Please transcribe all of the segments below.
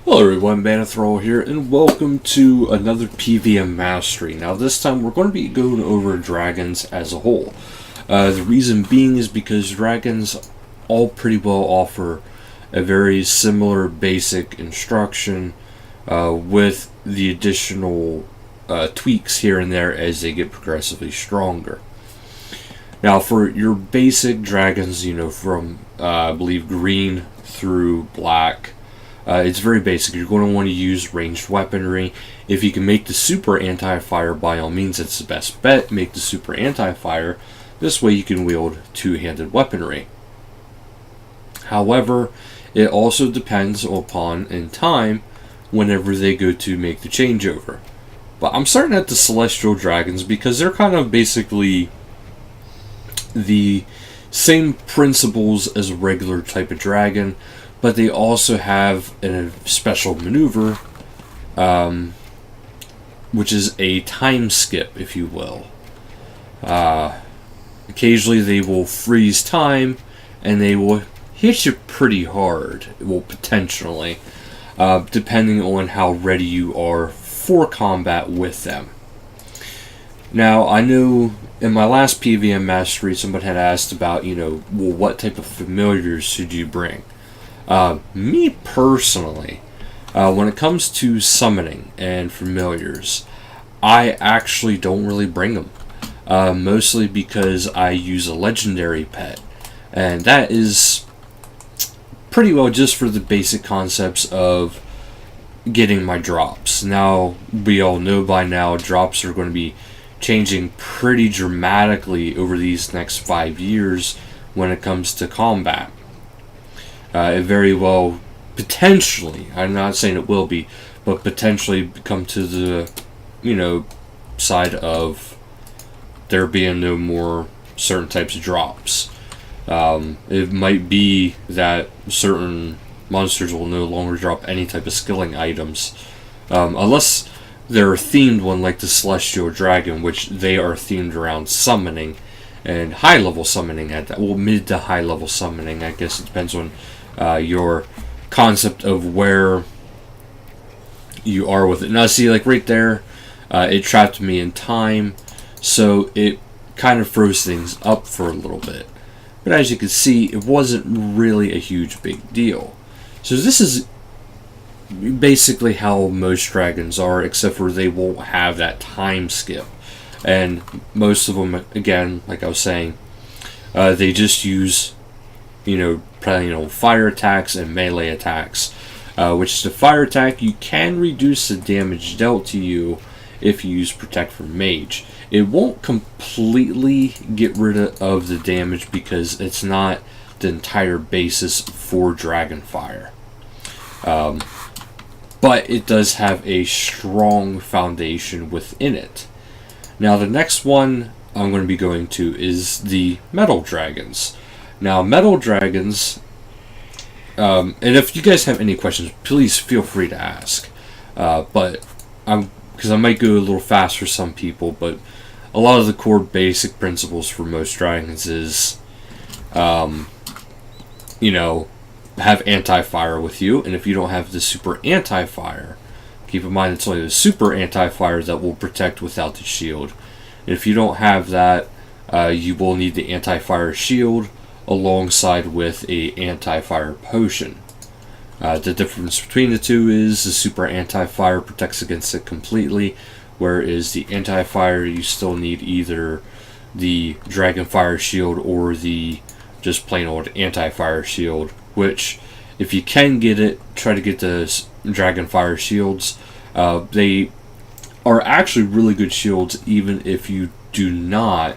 Hello everyone, Banathrall here, and welcome to another PVM Mastery. Now this time we're going to be going over dragons as a whole. The reason being is because dragons all pretty well offer a very similar basic instruction with the additional tweaks here and there as they get progressively stronger. Now for your basic dragons, from I believe green through black, it's very basic. You're going to want to use ranged weaponry. If you can make the super anti-fire, by all means, it's the best bet. Make the super anti-fire. This way you can wield two-handed weaponry. However, it also depends upon in time whenever they go to make the changeover. But I'm starting at the Celestial Dragons because they're kind of basically the same principles as a regular type of dragon, but they also have a special maneuver, which is a time skip, if you will. Occasionally they will freeze time, and they will hit you pretty hard, well, potentially, depending on how ready you are for combat with them. Now, I know in my last PVM Mastery, someone had asked about, what type of familiars should you bring? Me personally, when it comes to summoning and familiars, I actually don't really bring them. Mostly because I use a legendary pet. And that is pretty well just for the basic concepts of getting my drops. Now, we all know by now drops are going to be changing pretty dramatically over these next 5 years when it comes to combat. It very well, potentially, I'm not saying it will be, but potentially come to the, side of there being no more certain types of drops. It might be that certain monsters will no longer drop any type of skilling items, unless they're themed one like the Celestial Dragon, which they are themed around summoning and high level summoning at that. Well, mid to high level summoning, I guess it depends on your concept of where you are with it. Now, see, like right there, it trapped me in time, so it kind of froze things up for a little bit. But as you can see, it wasn't really a huge big deal. So this is basically how most dragons are, except for they won't have that time skip. And most of them, again, like I was saying, they just use fire attacks and melee attacks, which the fire attack, you can reduce the damage dealt to you if you use Protect from Mage. It won't completely get rid of the damage because it's not the entire basis for Dragonfire. But it does have a strong foundation within it. Now the next one I'm going to be going to is the Metal Dragons. Now, Metal Dragons, and if you guys have any questions, please feel free to ask. Because I might go a little fast for some people, but a lot of the core basic principles for most dragons is, have anti-fire with you, and if you don't have the super anti-fire, keep in mind it's only the super anti-fire that will protect without the shield. And if you don't have that, you will need the anti-fire shield alongside with a anti-fire potion. The difference between the two is the super anti-fire protects against it completely, whereas the anti-fire you still need either the Dragonfire shield or the just plain old anti-fire shield, which if you can get it, try to get the Dragonfire shields. They are actually really good shields even if you do not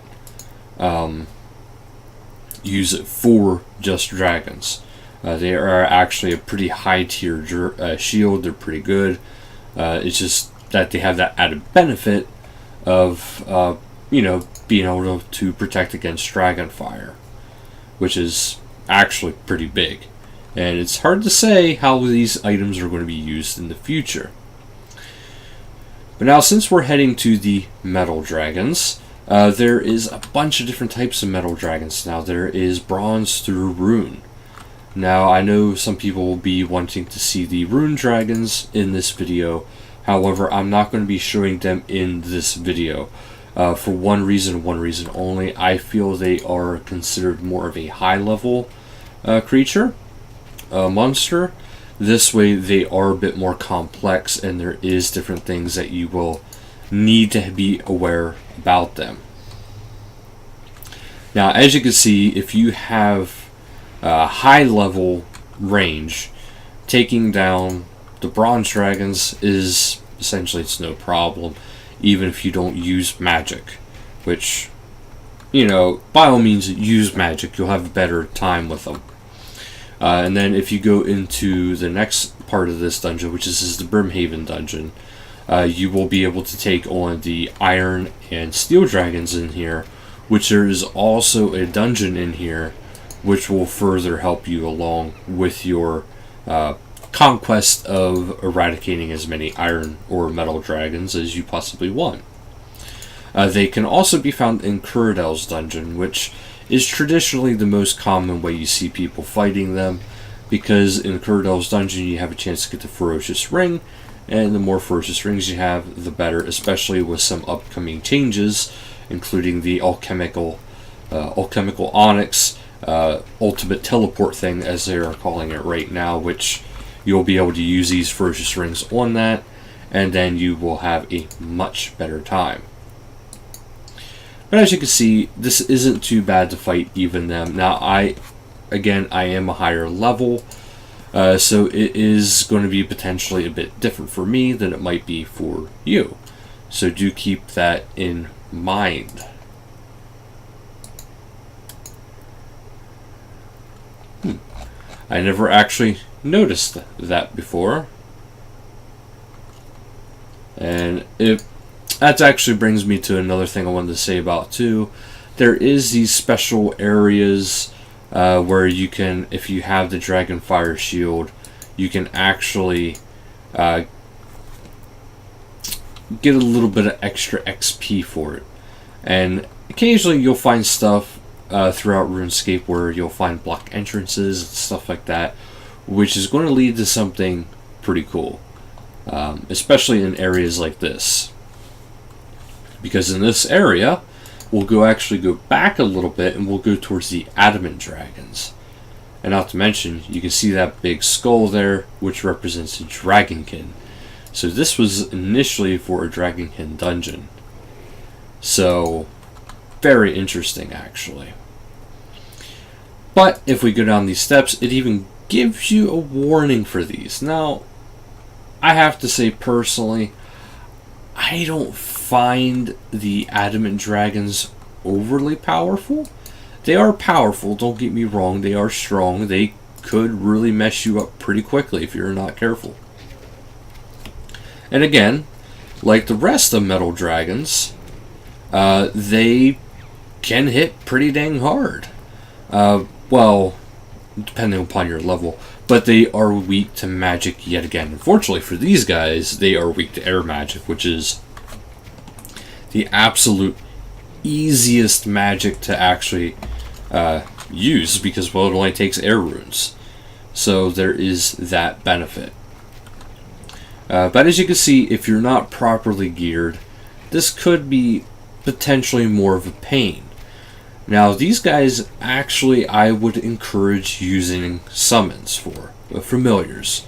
use it for just dragons. They are actually a pretty high tier shield. They're pretty good. It's just that they have that added benefit of being able to protect against Dragonfire, which is actually pretty big. And it's hard to say how these items are going to be used in the future. But now, since we're heading to the Metal Dragons, there is a bunch of different types of Metal Dragons now. There is Bronze through Rune. Now, I know some people will be wanting to see the rune dragons in this video. However, I'm not going to be showing them in this video. For one reason only. I feel they are considered more of a high level creature, monster. This way they are a bit more complex, and there is different things that you will need to be aware about them. Now, as you can see, if you have high level range, taking down the bronze dragons is essentially, it's no problem, even if you don't use magic, which, you know, by all means use magic, you'll have a better time with them. And then if you go into the next part of this dungeon, which is the Brimhaven dungeon, you will be able to take on the iron and steel dragons in here, which there is also a dungeon in here which will further help you along with your conquest of eradicating as many iron or metal dragons as you possibly want. They can also be found in Curadel's dungeon, which is traditionally the most common way you see people fighting them, because in Curadel's dungeon you have a chance to get the Ferocious Ring, and the more Ferocious Rings you have, the better, especially with some upcoming changes, including the alchemical onyx, ultimate teleport thing, as they are calling it right now, which you'll be able to use these Ferocious Rings on that, and then you will have a much better time. But as you can see, this isn't too bad to fight even them. Now, I am a higher level, so it is going to be potentially a bit different for me than it might be for you. So do keep that in mind. I never actually noticed that before. And that actually brings me to another thing I wanted to say about too. There is these special areas where you can, if you have the Dragonfire Shield, you can actually get a little bit of extra XP for it. And occasionally you'll find stuff throughout RuneScape where you'll find block entrances and stuff like that, which is going to lead to something pretty cool, especially in areas like this. Because in this area, we'll actually go back a little bit and we'll go towards the Adamant Dragons. And not to mention, you can see that big skull there, which represents a Dragonkin. So this was initially for a Dragonkin dungeon. So, very interesting actually. But if we go down these steps, it even gives you a warning for these. Now, I have to say personally, I don't find the Adamant Dragons overly powerful. They are powerful, don't get me wrong, they are strong. They could really mess you up pretty quickly if you're not careful. And again, like the rest of Metal Dragons, they can hit pretty dang hard. Well, depending upon your level, but they are weak to magic yet again. Unfortunately for these guys, they are weak to air magic, which is the absolute easiest magic to actually use, because, well, it only takes air runes. So there is that benefit. But as you can see, if you're not properly geared, this could be potentially more of a pain. Now, these guys, actually, I would encourage using summons for familiars.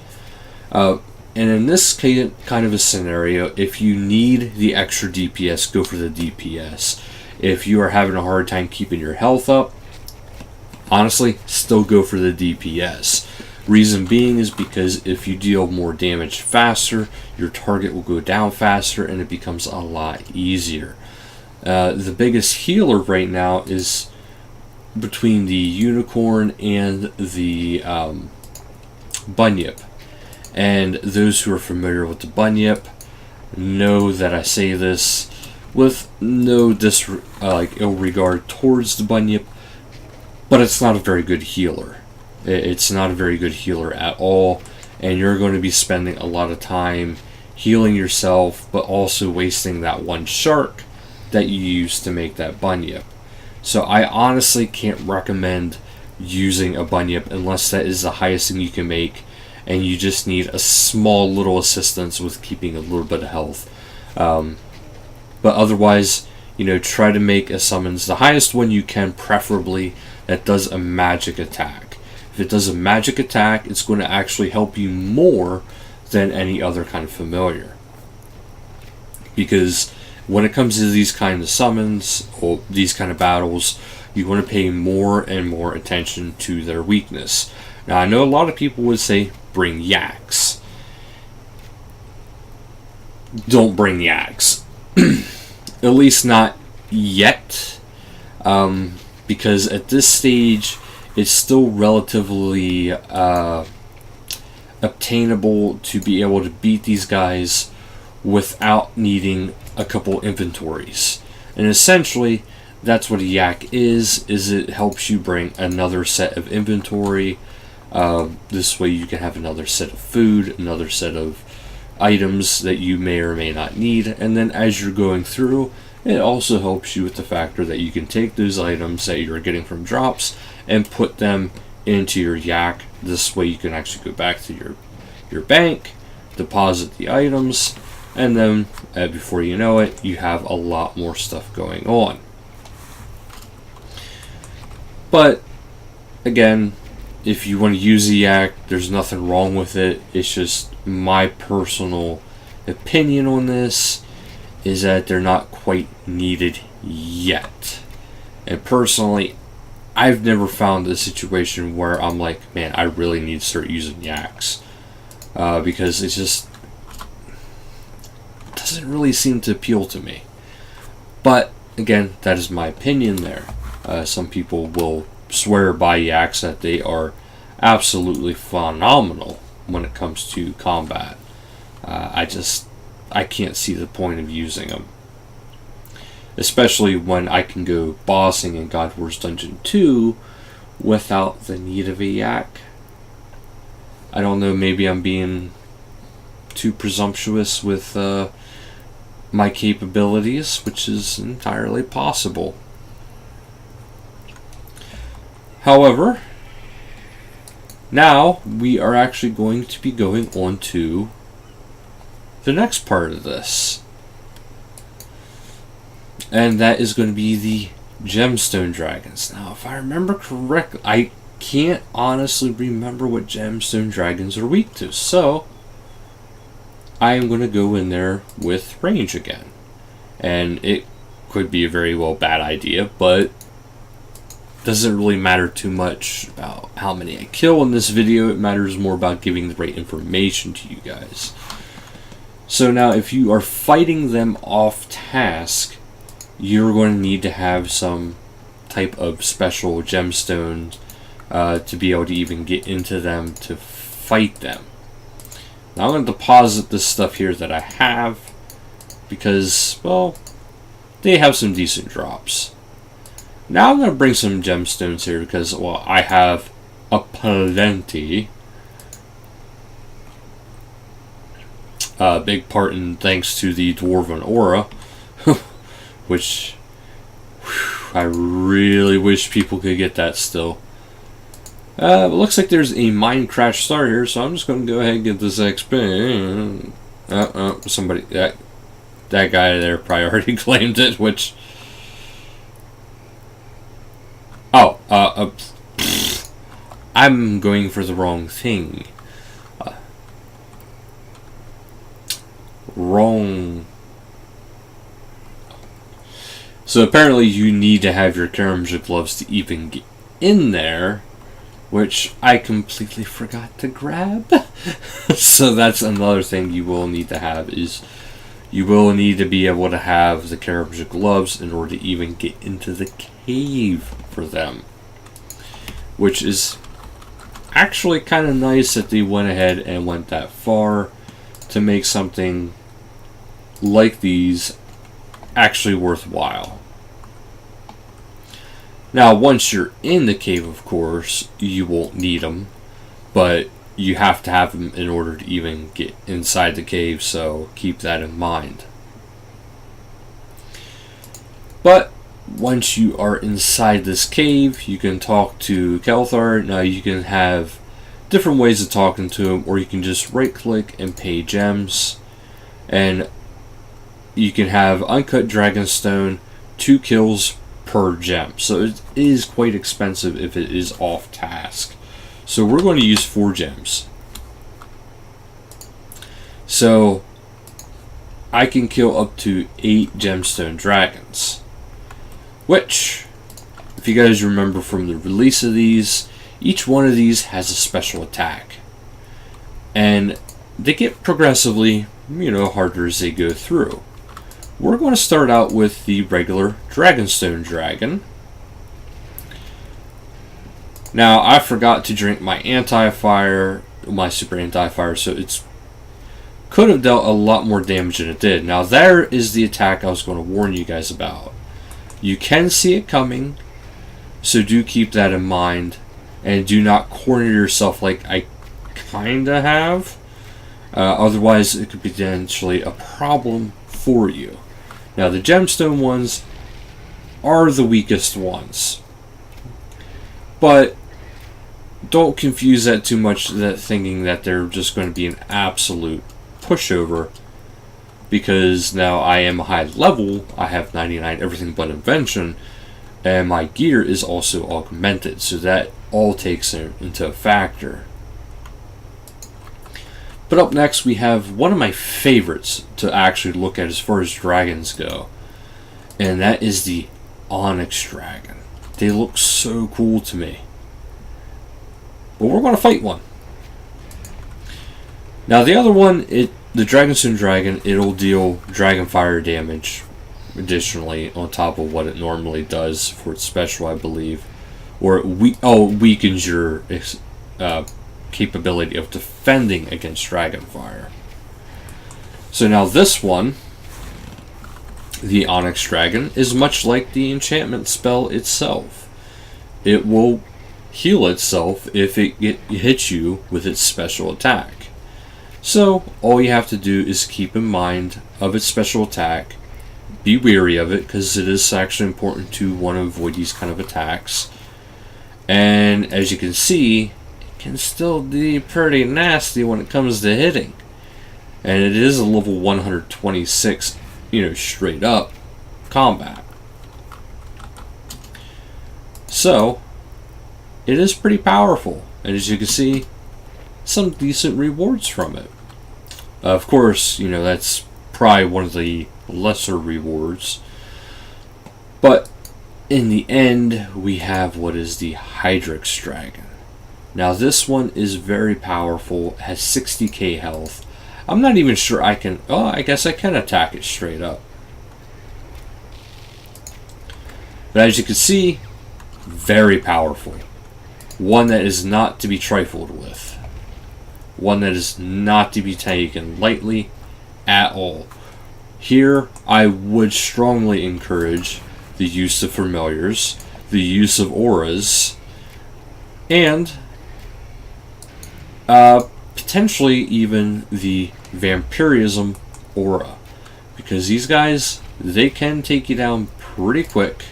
And in this kind of a scenario, if you need the extra DPS, go for the DPS. If you are having a hard time keeping your health up, honestly, still go for the DPS. Reason being is because if you deal more damage faster, your target will go down faster and it becomes a lot easier. The biggest healer right now is between the Unicorn and the Bunyip. And those who are familiar with the Bunyip know that I say this with no ill regard towards the Bunyip, but it's not a very good healer. It's not a very good healer at all, and you're going to be spending a lot of time healing yourself, but also wasting that one shark that you use to make that Bunyip. So I honestly can't recommend using a bunyip unless that is the highest thing you can make, and you just need a small little assistance with keeping a little bit of health. But otherwise, try to make a summons the highest one you can, preferably that does a magic attack. If it does a magic attack, it's going to actually help you more than any other kind of familiar. Because when it comes to these kind of summons, or these kind of battles, you want to pay more and more attention to their weakness. Now, I know a lot of people would say, bring yaks. Don't bring yaks. At least not yet. Because at this stage, it's still relatively obtainable to be able to beat these guys without needing a couple inventories. And essentially, that's what a yak is it helps you bring another set of inventory. This way you can have another set of food, another set of items that you may or may not need, and then as you're going through, it also helps you with the factor that you can take those items that you're getting from drops and put them into your yak. This way you can actually go back to your bank, deposit the items, and then before you know it, you have a lot more stuff going on. But again, if you want to use the yak, there's nothing wrong with it. It's just my personal opinion on this is that they're not quite needed yet. And personally, I've never found a situation where I'm like, man, I really need to start using yaks. Because it just doesn't really seem to appeal to me. But again, that is my opinion there. Some people will swear by yaks that they are absolutely phenomenal when it comes to combat. I can't see the point of using them. Especially when I can go bossing in God Wars Dungeon 2 without the need of a yak. I don't know, maybe I'm being too presumptuous with my capabilities, which is entirely possible. However, now we are actually going to be going on to the next part of this. And that is going to be the gemstone dragons. Now, if I remember correctly, I can't honestly remember what gemstone dragons are weak to. So, I am going to go in there with range again. And it could be a very well bad idea, but doesn't really matter too much about how many I kill in this video. It matters more about giving the right information to you guys. So now, if you are fighting them off task, you're going to need to have some type of special gemstones to be able to even get into them to fight them. Now I'm going to deposit this stuff here that I have because, well, they have some decent drops. Now I'm going to bring some gemstones here because, well, I have a plenty. Big part in thanks to the Dwarven Aura, which I really wish people could get that still. It looks like there's a mine crash star here, so I'm just going to go ahead and get this XP. Somebody, that guy there probably already claimed it, which... I'm going for the wrong thing. Wrong. So apparently you need to have your Karamja gloves to even get in there, which I completely forgot to grab. So that's another thing you will need to have, is you will need to be able to have the Karamja gloves in order to even get into the cave for them. Which is actually kind of nice that they went ahead and went that far to make something like these actually worthwhile. Now, once you're in the cave, of course, you won't need them, but you have to have them in order to even get inside the cave, so keep that in mind. But once you are inside this cave, you can talk to Kelthar. Now you can have different ways of talking to him, or you can just right click and pay gems, and you can have uncut dragonstone, 2 kills per gem. So it is quite expensive if it is off task. So we're going to use 4 gems. So I can kill up to 8 gemstone dragons, which, if you guys remember from the release of these, each one of these has a special attack, and they get progressively, harder as they go through. We're going to start out with the regular dragonstone dragon. Now, I forgot to drink my anti-fire, my super anti-fire, so it's could have dealt a lot more damage than it did. Now, there is the attack I was going to warn you guys about. You can see it coming, so do keep that in mind, and do not corner yourself like I kinda have. Otherwise, it could be potentially a problem for you. Now, the gemstone ones are the weakest ones, but don't confuse that too much, that thinking that they're just going to be an absolute pushover, because now I am a high level. I have 99 everything but invention, and my gear is also augmented, so that all takes into a factor. But up next we have one of my favorites to actually look at as far as dragons go, and that is the Onyx Dragon. They look so cool to me. But we're going to fight one. Now the other one, the Dragonstone Dragon, it'll deal dragon fire damage additionally on top of what it normally does for its special, I believe. Or it weakens your capability of defending against dragon fire. So now this one, the Onyx Dragon, is much like the enchantment spell itself. It will heal itself if it hits you with its special attack. So all you have to do is keep in mind of its special attack, be wary of it, because it is actually important to want to avoid these kind of attacks. And as you can see, it can still be pretty nasty when it comes to hitting. And it is a level 126, straight up combat. So it is pretty powerful, and as you can see, some decent rewards from it. Of course, that's probably one of the lesser rewards. But in the end, we have what is the Hydrix Dragon. Now this one is very powerful, has 60k health. I'm not even sure I can, I guess I can attack it straight up. But as you can see, very powerful. One that is not to be trifled with. One that is not to be taken lightly at all. Here, I would strongly encourage the use of familiars, the use of auras, and potentially even the vampirism aura. Because these guys, they can take you down pretty quick.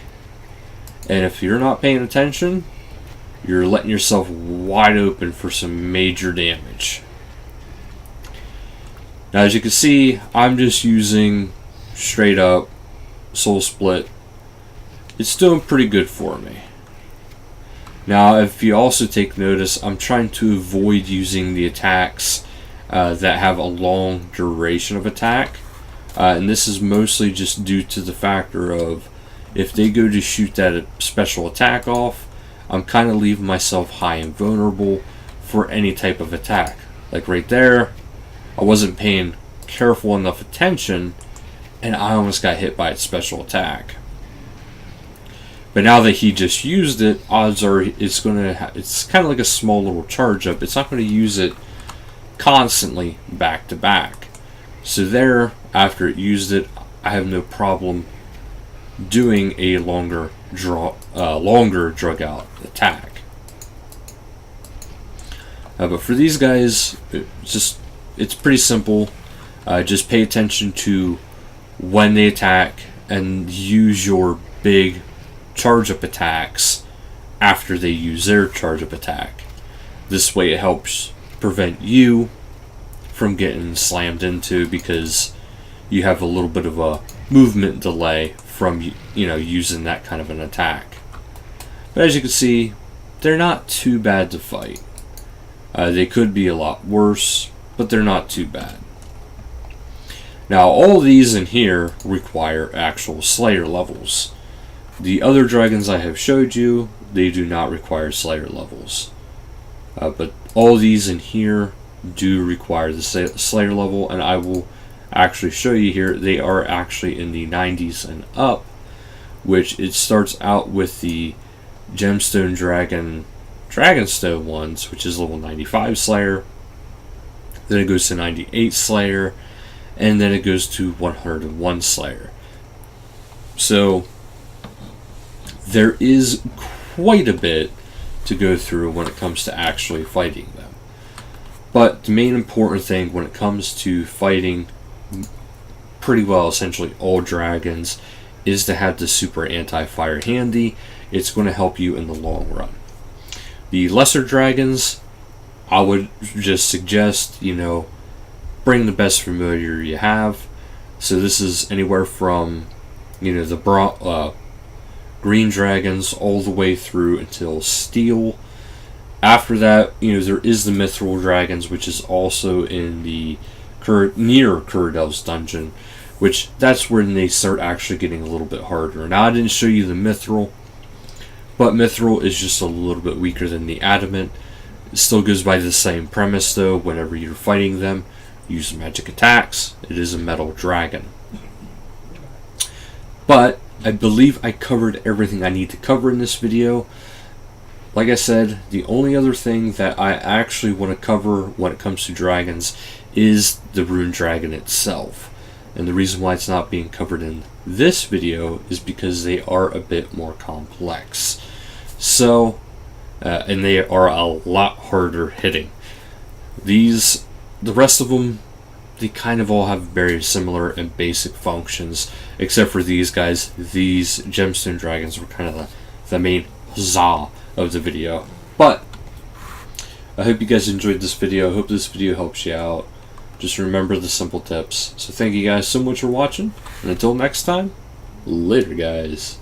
And if you're not paying attention, you're letting yourself wide open for some major damage. Now as you can see, I'm just using straight up Soul Split. It's doing pretty good for me. Now if you also take notice, I'm trying to avoid using the attacks that have a long duration of attack. And this is mostly just due to the factor of if they go to shoot that special attack off, I'm kind of leaving myself high and vulnerable for any type of attack. Like right there, I wasn't paying careful enough attention, and I almost got hit by its special attack. But now that he just used it, odds are it's kind of like a small little charge up. It's not going to use it constantly back to back. So there, after it used it, I have no problem doing a longer drug out attack. But for these guys, it's pretty simple. Just pay attention to when they attack and use your big charge up attacks after they use their charge up attack. This way it helps prevent you from getting slammed into, because you have a little bit of a movement delay from using that kind of an attack. But as you can see, they're not too bad to fight. They could be a lot worse, but they're not too bad. Now, all these in here require actual Slayer levels. The other dragons I have showed you, they do not require Slayer levels. But all these in here do require the Slayer level, and I will actually show you here. They are actually in the 90s and up, which it starts out with the Gemstone Dragonstone ones, which is level 95 Slayer. Then it goes to 98 Slayer, and then it goes to 101 Slayer. So there is quite a bit to go through when it comes to actually fighting them. But the main important thing when it comes to fighting pretty well essentially all dragons is to have the super anti-fire handy. It's going to help you in the long run. The lesser dragons, I would just suggest, bring the best familiar you have. So this is anywhere from, the green dragons all the way through until steel. After that, there is the mithril dragons, which is also in the near Curadel's dungeon, which that's when they start actually getting a little bit harder. Now, I didn't show you the mithril, but mithril is just a little bit weaker than the adamant. It still goes by the same premise, though. Whenever you're fighting them, use magic attacks. It is a metal dragon. But I believe I covered everything I need to cover in this video. Like I said, the only other thing that I actually want to cover when it comes to dragons is the rune dragon itself. And the reason why it's not being covered in this video is because they are a bit more complex. So, and they are a lot harder hitting. The rest of them, they kind of all have very similar and basic functions, except for these guys. These gemstone dragons were kind of the main huzzah of the video. But I hope you guys enjoyed this video. I hope this video helps you out. Just remember the simple tips. So thank you guys so much for watching, and until next time, later guys.